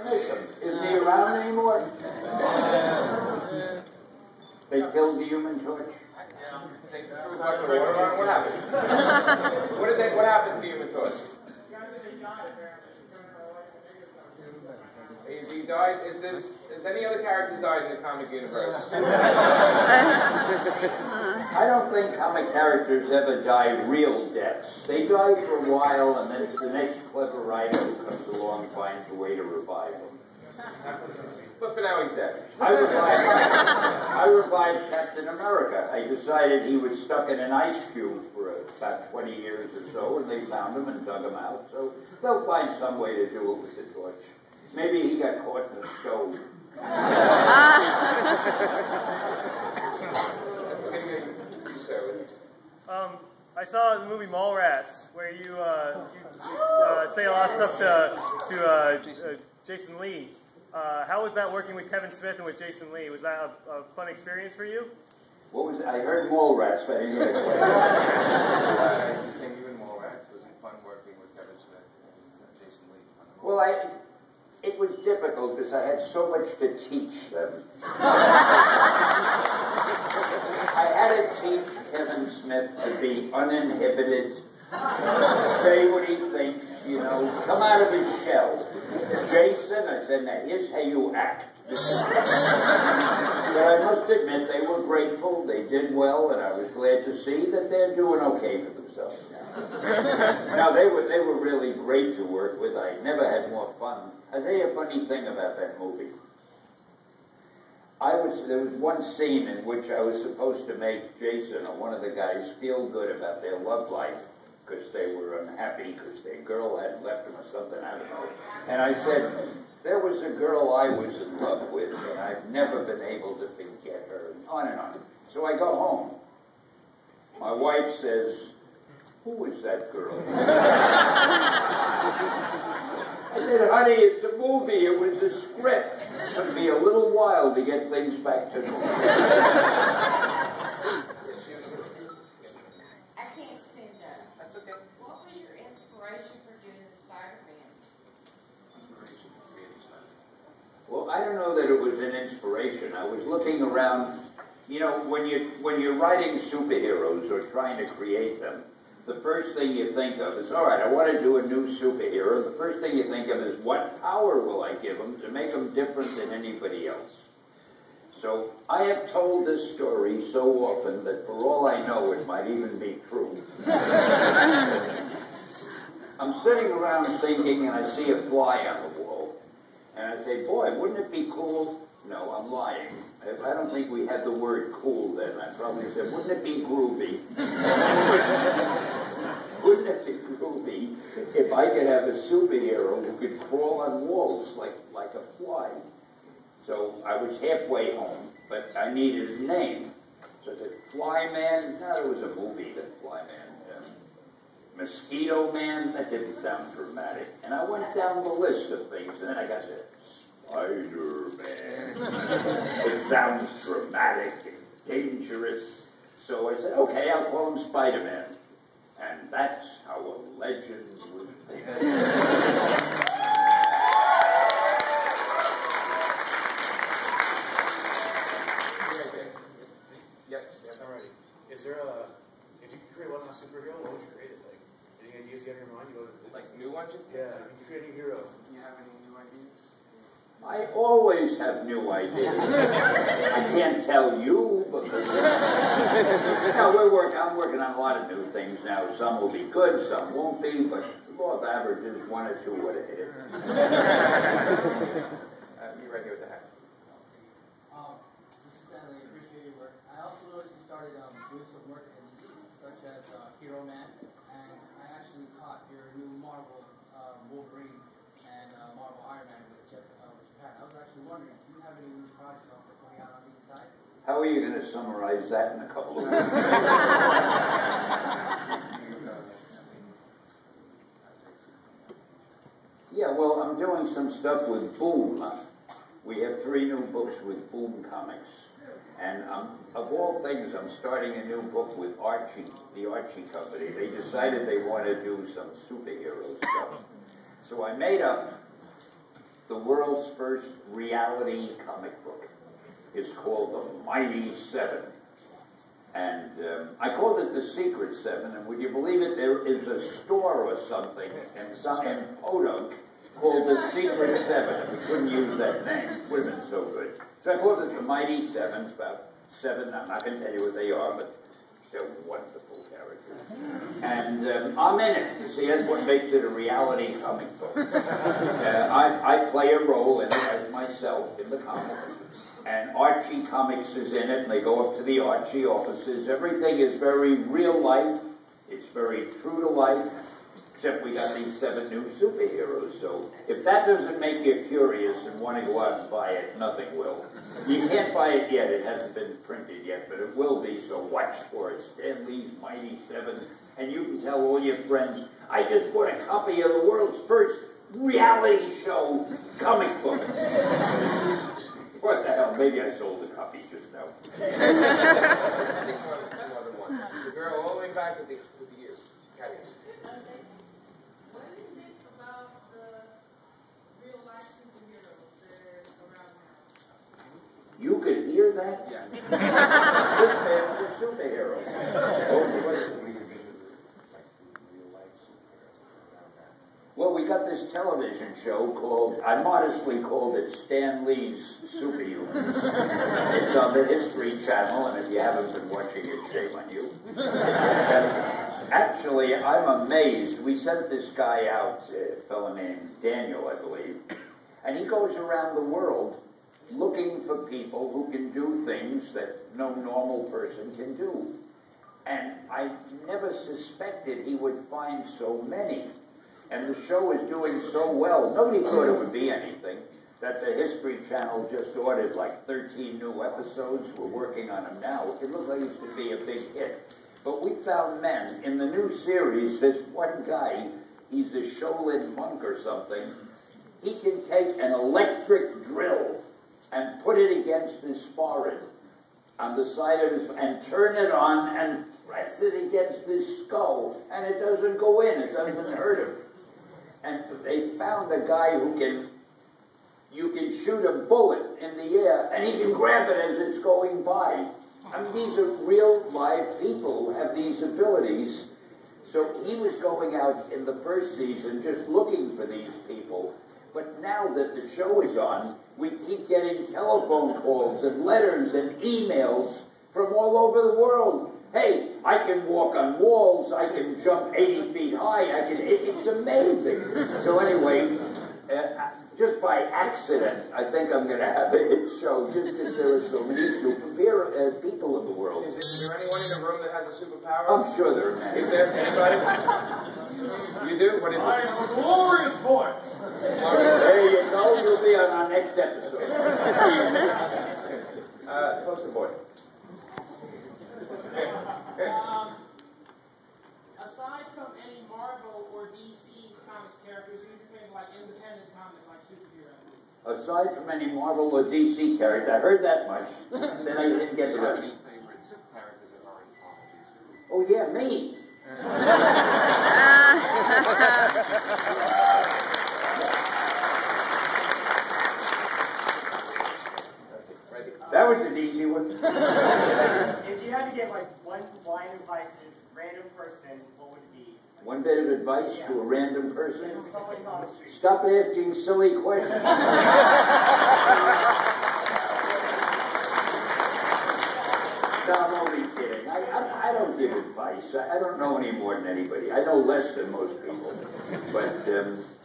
miss him. Isn't he around anymore? They killed the Human Torch? What happened? What happened to the Human Torch? Is he died? Is any other characters died in the comic universe? I don't think comic characters ever die real deaths. They die for a while, and then the next clever writer who comes along finds a way to revive them. But for now, he's dead. I revived Captain America. I decided he was stuck in an ice cube for about 20 years or so, and they found him and dug him out. So they'll find some way to do it with the torch. Maybe he got caught in a stove. I saw the movie Mallrats, where you say a lot of stuff to Jason Lee. How was that working with Kevin Smith and with Jason Lee? Was that a fun experience for you? What was it? I heard Mallrats, but I didn't hear it. Seeing you in Mallrats was fun working with Kevin Smith and Jason Lee. Well, it was difficult because I had so much to teach them. I had to teach Kevin Smith to be uninhibited, say what he thinks, come out of his shell. Jason, I said, now here's how you act. But I must admit, they were grateful, they did well, and I was glad to see that they're doing okay for themselves now. No, they were really great to work with. I never had more fun. I'll tell you a funny thing about that movie. There was one scene in which I was supposed to make Jason or one of the guys feel good about their love life because they were unhappy because their girl had left them or something, I don't know. And I said, there was a girl I was in love with and I've never been able to forget her, and on and on. So I go home. My wife says, who is that girl? I said, honey, it's a movie. It was a script. It took me a little while to get things back to normal. I can't stand that. That's okay. What was your inspiration for doing Spider-Man? Well, I don't know that it was an inspiration. I was looking around. When you're writing superheroes or trying to create them, the first thing you think of is, all right, I want to do a new superhero. The first thing you think of is, what power will I give them to make them different than anybody else? So I have told this story so often that for all I know, it might even be true. I'm sitting around thinking, and I see a fly on the wall. And I say, boy, wouldn't it be cool? No, I'm lying. I don't think we had the word cool then. I probably said, wouldn't it be groovy? Wouldn't it be groovy if I could have a superhero who could crawl on walls like a fly? So I was halfway home, but I needed a name. So I said, Flyman? No, there was a movie that Flyman. Mosquito Man? That didn't sound dramatic. And I went down the list of things, and then I got to Spider-Man. It sounds dramatic and dangerous. So I said, okay, I'll call him Spider-Man. And that's how a legend would be. Yep, I'm ready. Is there if you could create one last superhero, what would you create it like? Any ideas you have in your mind? Like new ones? Yeah, you create new heroes. Do you have any new ideas? I always have new ideas. I can't tell you because I'm working on a lot of new things now. Some will be good, some won't be, but the law of averages, one or two would have hit it. You ready with the hat? This is Stanley. I appreciate your work. I also noticed you started doing some work in indies, such as Hero Man, and I actually caught your new Marvel Wolverine and Marvel Iron Man with Japan. I was actually wondering, do you have any new projects also coming out on the inside? How are you going to summarize that in a couple of minutes? Yeah, well, I'm doing some stuff with Boom. We have 3 new books with Boom Comics. And of all things, I'm starting a new book with Archie, the Archie Company. They decided they want to do some superhero stuff. So I made up the world's first reality comic book. It's called The Mighty Seven. And I called it The Secret Seven, and would you believe it, there is a store or something in Podunk called The Secret Seven, and we couldn't use that name. It would have been so good. So I called it The Mighty Seven. It's about seven, I'm not going to tell you what they are, but they're wonderful characters. And I'm in it. You see, that's what makes it a reality comic book. I play a role in it as myself in the comic. And Archie Comics is in it, and they go up to the Archie offices. Everything is very real life. It's very true to life, except we got these 7 new superheroes. So if that doesn't make you curious and want to go out and buy it, nothing will. You can't buy it yet. It hasn't been printed yet, but it will be, so watch for it. Stan Lee's Mighty Seven. And you can tell all your friends, I just bought a copy of the world's first reality show comic book. What the hell? Maybe I sold the copy just now. The girl all the way back with the years. Carry on. What do you think about the real life superheroes that are around now? You could hear that? Yeah. This man's a superhero. Well, we got this television show called, I modestly called it Stan Lee's Superhumans. It's on the History Channel, and if you haven't been watching it, shame on you. Actually, I'm amazed. We sent this guy out, a fellow named Daniel, I believe, and he goes around the world looking for people who can do things that no normal person can do. And I never suspected he would find so many. And the show is doing so well. Nobody thought it would be anything. That the History Channel just ordered like 13 new episodes. We're working on them now. It looks like it's going to be a big hit. But we found men. In the new series, there's one guy, he's a Shaolin monk or something. He can take an electric drill and put it against his forehead on the side of his, and turn it on and press it against his skull. And it doesn't go in. It doesn't hurt him. And they found a guy who you can shoot a bullet in the air, and he can grab it as it's going by. I mean, these are real, live people who have these abilities. So he was going out in the first season just looking for these people. But now that the show is on, we keep getting telephone calls and letters and emails from all over the world. Hey, I can walk on walls, I can jump 80 feet high, it's amazing. So anyway, just by accident, I think I'm going to have a hit show, just as there are so many super people in the world. Is there anyone in the room that has a superpower? I'm sure there are many. Is there anybody? You do? What is it? I have a glorious voice. There you go, you'll be on our next episode. Close the boy. Aside from any Marvel or DC Comics characters, who's your favorite, like independent comic, like superhero? Aside from any Marvel or DC character, I heard that much. Then I didn't get the rest. Any favorite characters that aren't DC? Oh yeah, me. That was an easy one. If you had to give like one line of advice to this random person, what would it be? One bit of advice to a random person. Someone's on the street. Stop asking silly questions. No, I'm only kidding. I don't give advice. I don't know any more than anybody. I know less than most people. But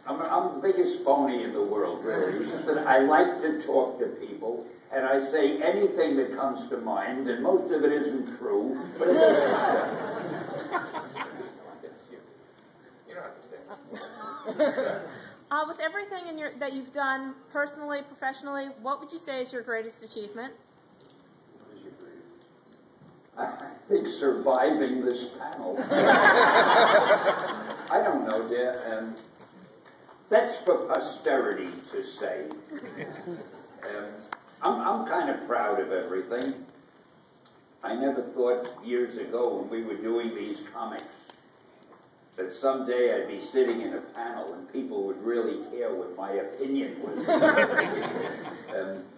I'm the biggest phony in the world, really. It's just that I like to talk to people, and I say anything that comes to mind, and most of it isn't true, but it doesn't matter. You don't have to stay. With everything that you've done personally, professionally, what would you say is your greatest achievement? I think surviving this panel. I don't know, dear. That's for posterity to say. I'm kind of proud of everything. I never thought years ago when we were doing these comics that someday I'd be sitting in a panel and people would really care what my opinion was.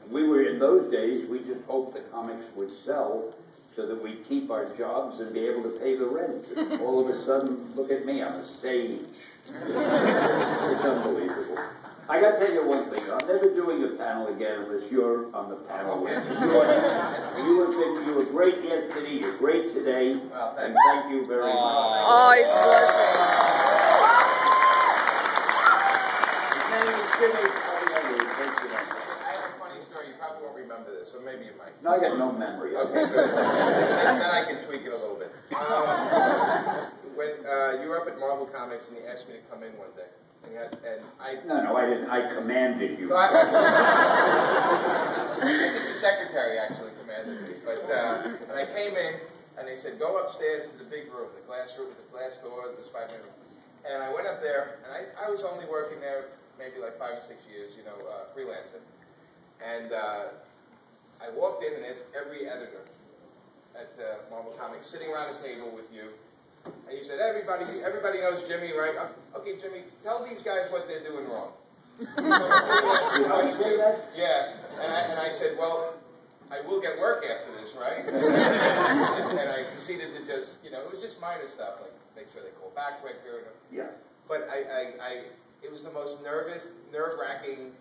We were, in those days, we just hoped the comics would sell so that we'd keep our jobs and be able to pay the rent. And all of a sudden, look at me on a stage. It's unbelievable. I got to tell you one thing. I'm never doing a panel again unless you're on the panel with me. You were great yesterday. You're great today. Well, and thank you very much. Oh, he's I have a funny story. You probably won't remember this, or maybe you might. No, I got no memory. Okay, good. Then I can tweak it a little bit. When you were up at Marvel Comics and you asked me to come in one day. No, I didn't. I commanded you. I think the secretary actually commanded me. But and I came in, and they said, go upstairs to the big room, the glass room with the glass door, the spider room. And I went up there, and I was only working there maybe like 5 or 6 years, freelancing. And I walked in, and there's every editor at Marvel Comics sitting around a table with you. And you said, everybody knows Jimmy, right? Okay, Jimmy, tell these guys what they're doing wrong. Did I say that? Yeah. And I said, well, I will get work after this, right? And I proceeded to just, it was just minor stuff, like make sure they call back quicker. Yeah. But it was the most nerve-wracking,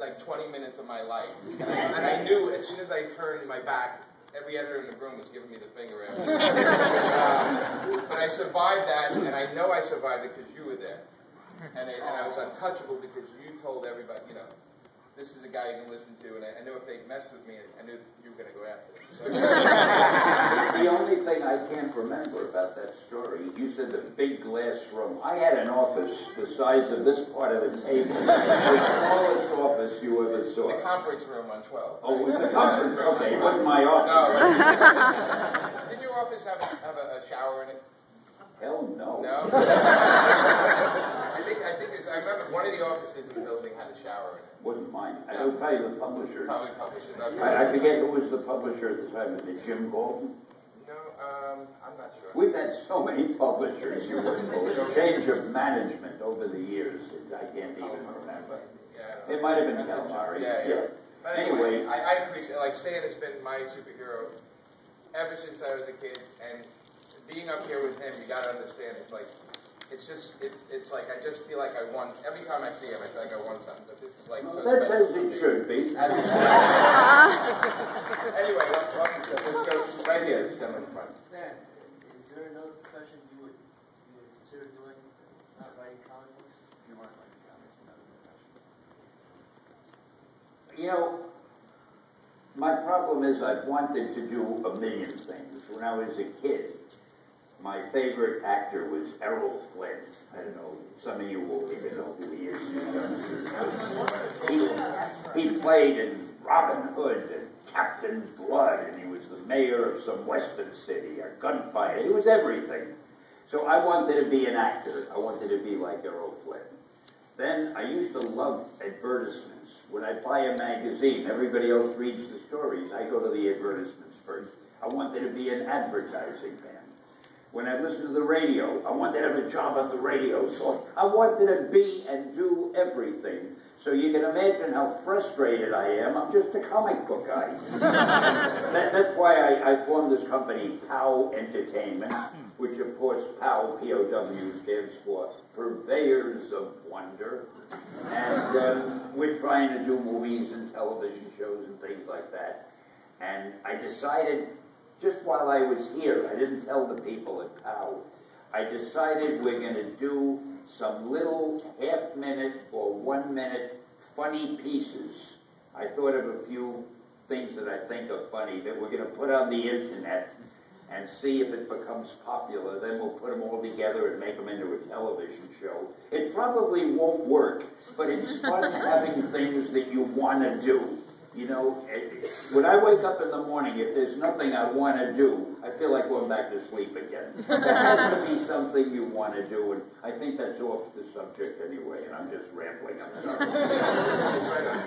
like 20 minutes of my life. And I knew as soon as I turned my back, every editor in the room was giving me the finger after. But I survived that, and I know I survived it because you were there. And I was untouchable because you told everybody, this is a guy you can listen to, and I knew if they messed with me, I knew you were going to go after them. So. The only thing I can't remember about that story, you said the big glass room. I had an office the size of this part of the table, the smallest office you ever saw. The conference room on 12. Oh, it was the conference room? Okay, it wasn't my office. No. Did your office have a shower in it? Hell no. No? I remember one of the offices in the building had a shower in it. Wasn't mine. I will tell you the publisher. Probably publishers. Okay. I forget who was the publisher at the time. Was it Jim Golden? No, I'm not sure. We've had so many publishers. You wouldn't believe. Change of management over the years. I can't even remember. Yeah, It might have been Calamari. Yeah. But anyway, I appreciate, like, Stan has been my superhero ever since I was a kid, and being up here with him, you got to understand, it's like, it's like I just feel like I won. Every time I see him, I feel like I won something. But this is like so that's special. as it should be. Anyway, let's go right here. Stand in front. Stan, is there another profession you would consider doing, not writing comic books? You weren't writing comics, another profession. My problem is I've wanted to do a million things. When I was a kid, my favorite actor was Errol Flynn. I don't know, some of you will even know who he is. He played in Robin Hood and Captain Blood, and he was the mayor of some western city, a gunfighter. He was everything. So I wanted to be an actor. I wanted to be like Errol Flynn. Then I used to love advertisements. When I buy a magazine, everybody else reads the stories. I go to the advertisements first. I wanted to be an advertising man. When I listened to the radio, I wanted to have a job on the radio. So I wanted to be and do everything. So you can imagine how frustrated I am. I'm just a comic book guy. That's why I formed this company, POW Entertainment, which of course POW, P-O-W, stands for Purveyors of Wonder. And we're trying to do movies and television shows and things like that. And I decided, just while I was here, I didn't tell the people at POW, I decided we're going to do some little half-minute or 1-minute funny pieces. I thought of a few things that I think are funny that we're going to put on the internet and see if it becomes popular. Then we'll put them all together and make them into a television show. It probably won't work, but it's fun having things that you want to do. You know, when I wake up in the morning, if there's nothing I want to do, I feel like going back to sleep again. There has to be something you want to do, and I think that's off the subject anyway, and I'm just rambling. I'm sorry. It's right on.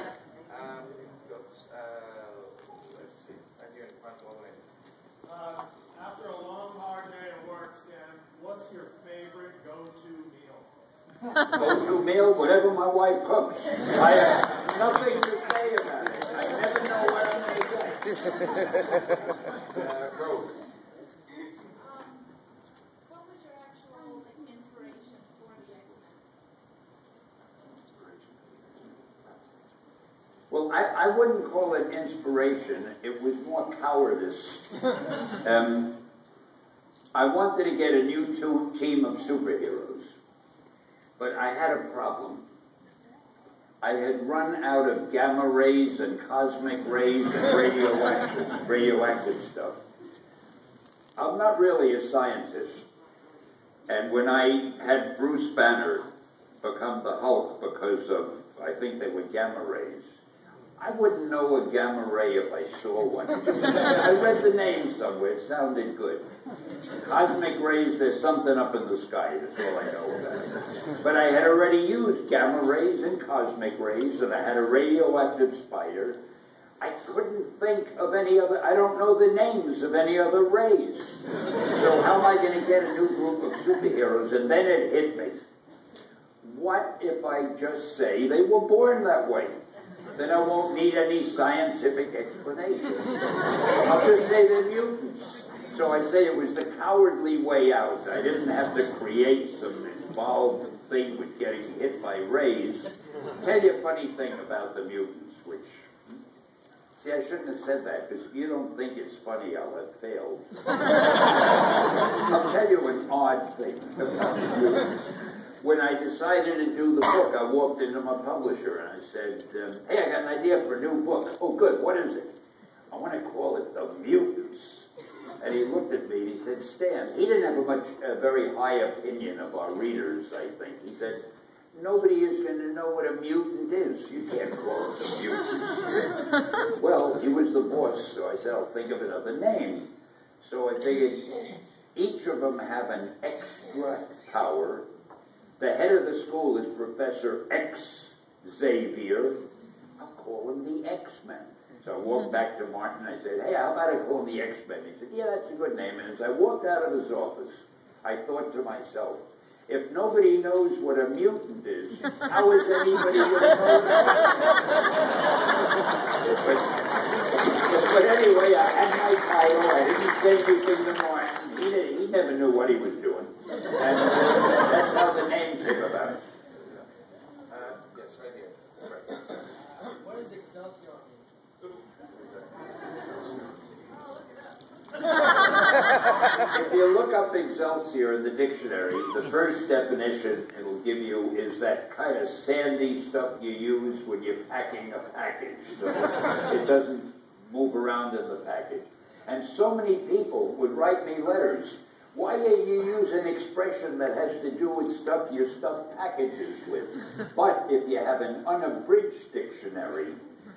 Let's see. Right here in front of the lady. After a long, hard day of work, Stan, what's your favorite Go to meal, whatever my wife cooks. I have nothing to say about it. I never know what I'm going to say. Rose. What was your actual inspiration for the X-Men? Well, I wouldn't call it inspiration. It was more cowardice. I wanted to get a new team of superheroes, but I had a problem. I had run out of gamma rays and cosmic rays and radioactive stuff. I'm not really a scientist. And when I had Bruce Banner become the Hulk because of, I think they were gamma rays, I wouldn't know a gamma ray if I saw one. I read the name somewhere. It sounded good. Cosmic rays, there's something up in the sky. That's all I know about it. But I had already used gamma rays and cosmic rays, and I had a radioactive spider. I couldn't think of any other, I don't know the names of any other rays. So how am I going to get a new group of superheroes? And then it hit me. What if I just say they were born that way? Then I won't need any scientific explanation. I'll just say they're mutants. So I say it was the cowardly way out. I didn't have to create some involved thing with getting hit by rays. Tell you a funny thing about the mutants, which... See, I shouldn't have said that, because if you don't think it's funny, I'll have failed. I'll tell you an odd thing about the mutants. When I decided to do the book, I walked into my publisher and I said, hey, I got an idea for a new book. Oh, good, what is it? I want to call it The Mutants. And he looked at me and he said, Stan, he didn't have a very high opinion of our readers, I think. He said, nobody is going to know what a mutant is. You can't call it a mutant. Well, he was the boss, so I said, I'll think of another name. So I figured each of them have an extra power. The head of the school is Professor X Xavier. I'll call him the X-Men. So I walked back to Martin and I said, hey, how about I call him the X-Men? He said, yeah, that's a good name. And as I walked out of his office, I thought to myself, if nobody knows what a mutant is, how is anybody going to know that? But anyway, I had my title. I didn't say anything to Martin. He never knew what he was doing. And that's how the name came about. Yes, right here. Right. What is Excelsior mean? If you look up Excelsior in the dictionary, the first definition it'll give you is that kind of sandy stuff you use when you're packing a package, so it doesn't move around in the package. And so many people would write me letters. Why are you using an expression that has to do with stuff you stuff packages with? But if you have an unabridged dictionary,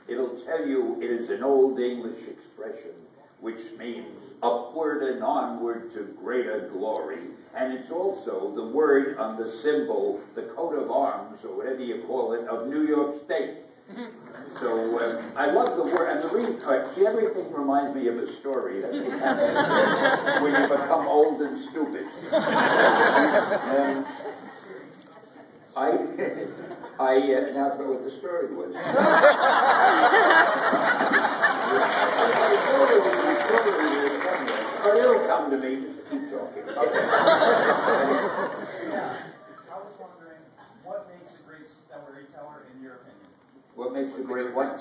it'll tell you it is an Old English expression, which means upward and onward to greater glory. And it's also the word on the symbol, the coat of arms, or whatever you call it, of New York State. So I love the word, and the reason, see, everything reminds me of a story that happens when you become old and stupid. I now forget what the story was. Oh, it'll come to me. Keep talking. Okay. I was wondering, what makes a great storyteller in your opinion? What makes a great what?